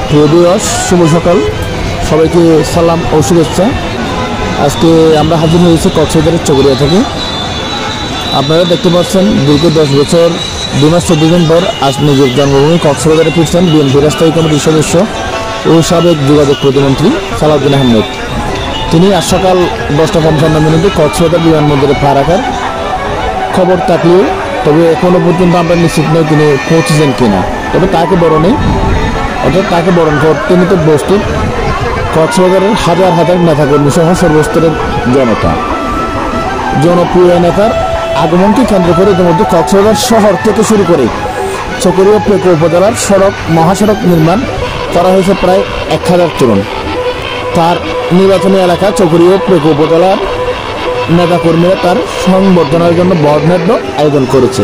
প্রিয় ভিউয়ার্স, শুভ সকাল। সবাইকে সালাম ও শুভেচ্ছা। আজকে আমরা হাজির হয়েছি কক্সবাজারের চকরিয়া থেকে। আপনারা দেখতে পাচ্ছেন দীর্ঘ 10 বছর 2 মাস 14 দিন পর আজ নিজের জন্মভূমি কক্সবাজারে ফিরছেন বিএনপির স্থায়ী কমিটির সদস্য ও সাবেক যোগাযোগ প্রতিমন্ত্রী সালাউদ্দিন আহমেদ। তিনি আজ সকাল 10টা 55 মিনিটে কক্সবাজার বিমানবন্দরে পা রাখার খবর থাকলেও তবে এখনও পর্যন্ত আমরা নিশ্চিত নই তিনি পৌঁছেছেন কিনা। তবে তাকে বরণ করতে তিনি তো প্রস্তুত কক্সবাজারের হাজার হাজার নেতাকর্মী সহ সর্বস্তরের জনতা। জনপ্রিয় নেতার আগমনকে কেন্দ্র করে ইতিমধ্যে কক্সবাজার শহর থেকে শুরু করে চকরিয়া প্রেক্ষা উপজেলার মহাসড়ক নির্মাণ করা হয়েছে প্রায় 1000 তরুণ। তার নির্বাচনী এলাকা চকরিয়া প্রেক্ষা উপজেলার নেতাকর্মীরা তার সংবর্ধনার জন্য বর্ণাঢ্য আয়োজন করেছে।